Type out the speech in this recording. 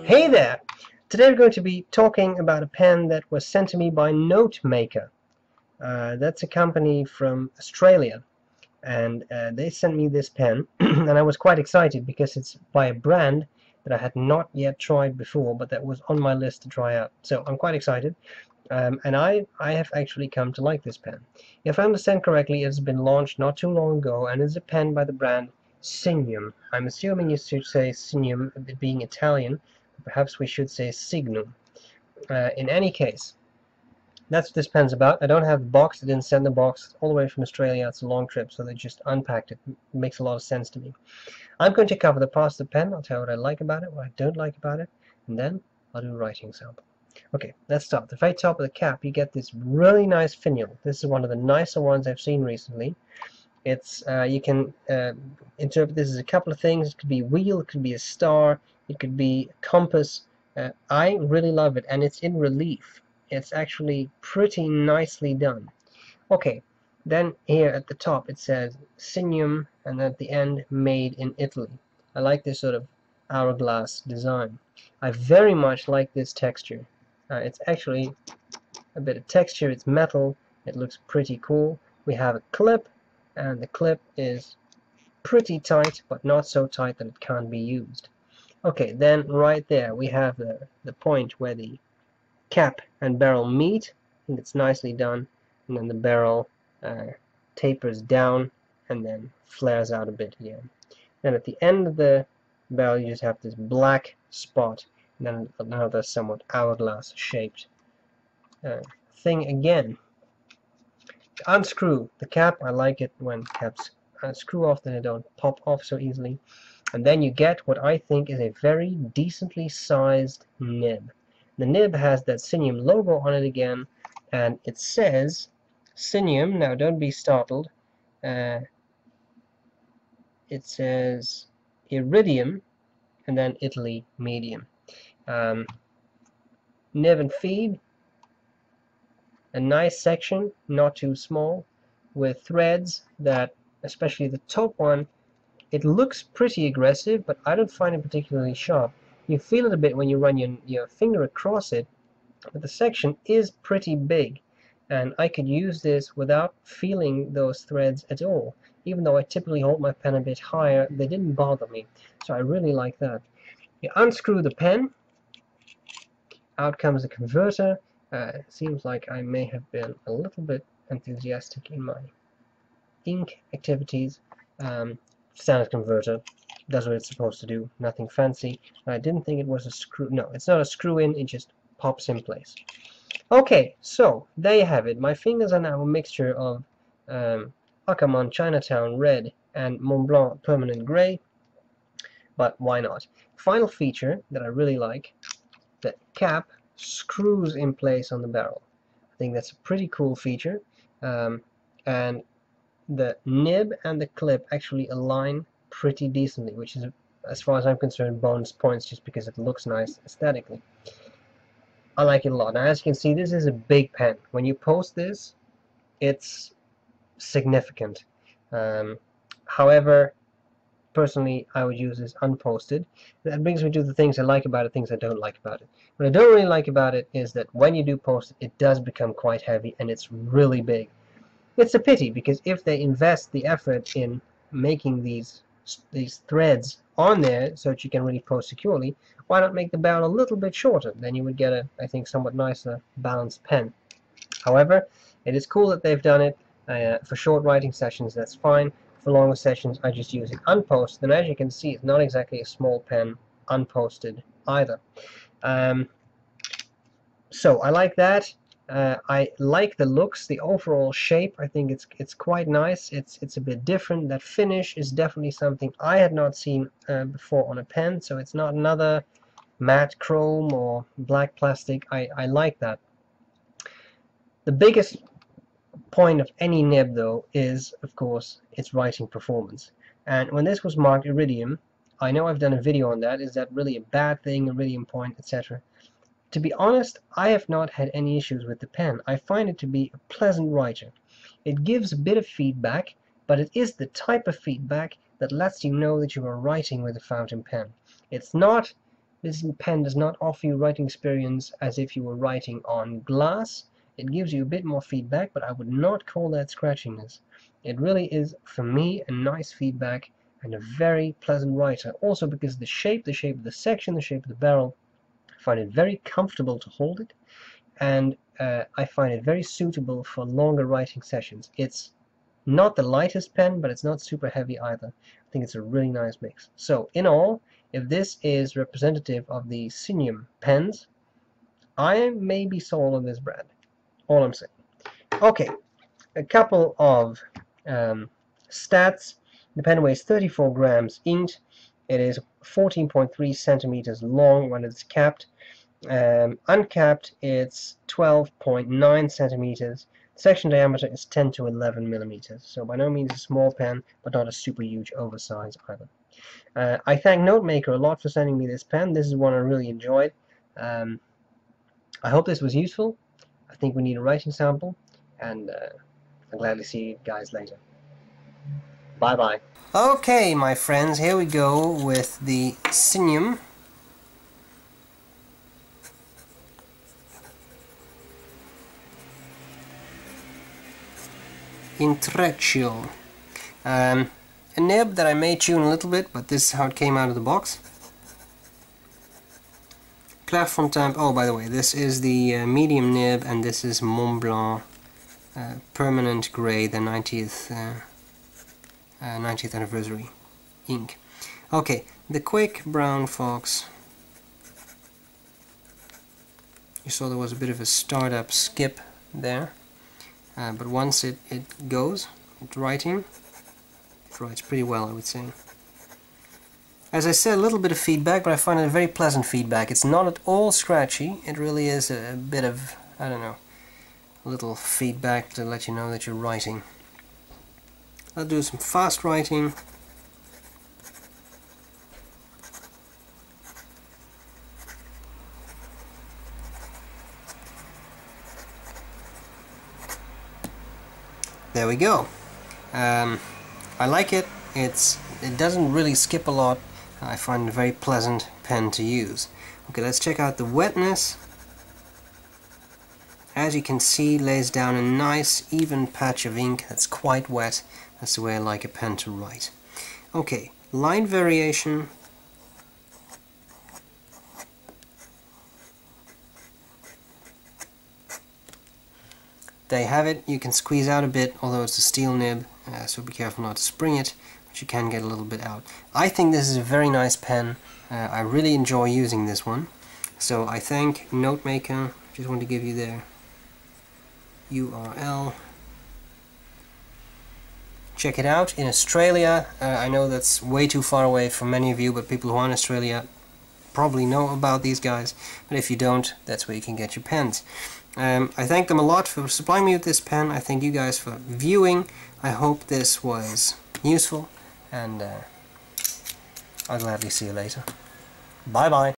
Hey there! Today we're going to be talking about a pen that was sent to me by Notemaker. That's a company from Australia, and they sent me this pen and I was quite excited because it's by a brand that I had not yet tried before, but that was on my list to try out. So I'm quite excited, and I have actually come to like this pen. If I understand correctly, it's been launched not too long ago, and it's a pen by the brand Signum. I'm assuming you should say Signum, it being Italian. Perhaps we should say Signum. In any case, that's what this pen's about. I don't have the box. They didn't send the box all the way from Australia. It's a long trip, so they just unpacked it. It makes a lot of sense to me. I'm going to cover the parts of the pen. I'll tell you what I like about it, what I don't like about it, and then I'll do a writing sample. Okay, let's start. At the very top of the cap, you get this really nice finial. This is one of the nicer ones I've seen recently. It's you can interpret this as a couple of things. It could be a wheel, it could be a star, it could be a compass. I really love it, and it's in relief. It's actually pretty nicely done. Okay, then here at the top it says Signum, and at the end, made in Italy. I like this sort of hourglass design. I very much like this texture. It's actually a bit of texture. It's metal. It looks pretty cool. We have a clip, and the clip is pretty tight, but not so tight that it can't be used. Okay, then right there we have the point where the cap and barrel meet. I think it's nicely done, and then the barrel tapers down and then flares out a bit again. Then at the end of the barrel you just have this black spot, and then another somewhat hourglass shaped thing again. To unscrew the cap, I like it when caps screw off, then they don't pop off so easily. And then you get what I think is a very decently sized nib. The nib has that Signum logo on it again, and it says Signum. Now don't be startled. It says Iridium and then Italy medium. Nib and feed, a nice section, not too small, with threads that, especially the top one, it looks pretty aggressive, but I don't find it particularly sharp. You feel it a bit when you run your finger across it, but the section is pretty big, and I could use this without feeling those threads at all. Even though I typically hold my pen a bit higher, they didn't bother me, so I really like that. You unscrew the pen, out comes the converter. Seems like I may have been a little bit enthusiastic in my ink activities. Standard converter does what it's supposed to do, nothing fancy. I didn't think it was a screw. No, it's not a screw in, it just pops in place. Okay, so there you have it. My fingers are now a mixture of Ackerman Chinatown red and Mont Blanc permanent gray, but why not? Final feature that I really like, the cap screws in place on the barrel. I think that's a pretty cool feature, and the nib and the clip actually align pretty decently, which is, as far as I'm concerned, bonus points just because it looks nice aesthetically. I like it a lot. Now, as you can see, this is a big pen. When you post this, it's significant. However, personally, I would use this unposted. That brings me to the things I like about it, things I don't like about it. What I don't really like about it is that when you do post it, it does become quite heavy, and it's really big. It's a pity, because if they invest the effort in making these threads on there so that you can really post securely, why not make the barrel a little bit shorter? Then you would get a, I think, somewhat nicer balanced pen. However, it is cool that they've done it. For short writing sessions, that's fine. For longer sessions, I just use it unposted, and as you can see, it's not exactly a small pen unposted either. So I like that. I like the looks, the overall shape. I think it's quite nice. It's a bit different. That finish is definitely something I had not seen before on a pen. So it's not another matte chrome or black plastic. I like that. The biggest point of any nib, though, is of course its writing performance. And when this was marked Iridium, I know I've done a video on that. Is that really a bad thing? Iridium point, etc. To be honest, I have not had any issues with the pen. I find it to be a pleasant writer. It gives a bit of feedback, but it is the type of feedback that lets you know that you are writing with a fountain pen. It's not This pen does not offer you writing experience as if you were writing on glass. It gives you a bit more feedback, but I would not call that scratchiness. It really is, for me, a nice feedback and a very pleasant writer. Also because the shape of the section, the shape of the barrel, I find it very comfortable to hold it, and I find it very suitable for longer writing sessions. It's not the lightest pen, but it's not super heavy either. I think it's a really nice mix. So in all, if this is representative of the Signum pens, I may be sold on this brand. All I'm saying. Okay, a couple of stats. The pen weighs 34 grams inked. It is 14.3 centimeters long when it's capped. Uncapped, it's 12.9 centimeters. Section diameter is 10 to 11 millimeters. So by no means a small pen, but not a super huge oversize either. I thank Notemaker a lot for sending me this pen. This is one I really enjoyed. I hope this was useful. I think we need a writing sample, and I'll gladly see you guys later. Bye bye. Okay, my friends, here we go with the Signum Intreccio. A nib that I may tune a little bit, but this is how it came out of the box. Clairefontaine. Oh, by the way, this is the medium nib, and this is Mont Blanc permanent grey, the 90th anniversary ink. Okay, the quick brown fox. You saw there was a bit of a startup skip there, but once it goes, it's writing, it writes pretty well, I would say. As I said, a little bit of feedback, but I find it a very pleasant feedback. It's not at all scratchy. It really is a bit of, I don't know, a little feedback to let you know that you're writing. I'll do some fast writing. There we go. I like it. It doesn't really skip a lot. I find it a very pleasant pen to use. Okay, let's check out the wetness. As you can see, lays down a nice even patch of ink that's quite wet. That's the way I like a pen to write. Okay, line variation. There you have it. You can squeeze out a bit, although it's a steel nib, so be careful not to spring it, but you can get a little bit out. I think this is a very nice pen. I really enjoy using this one. So I thank Notemaker. Just want to give you their URL. Check it out. In Australia, I know that's way too far away from many of you, but people who are in Australia probably know about these guys. But if you don't, that's where you can get your pens. I thank them a lot for supplying me with this pen. I thank you guys for viewing. I hope this was useful, and I'll gladly see you later. Bye bye.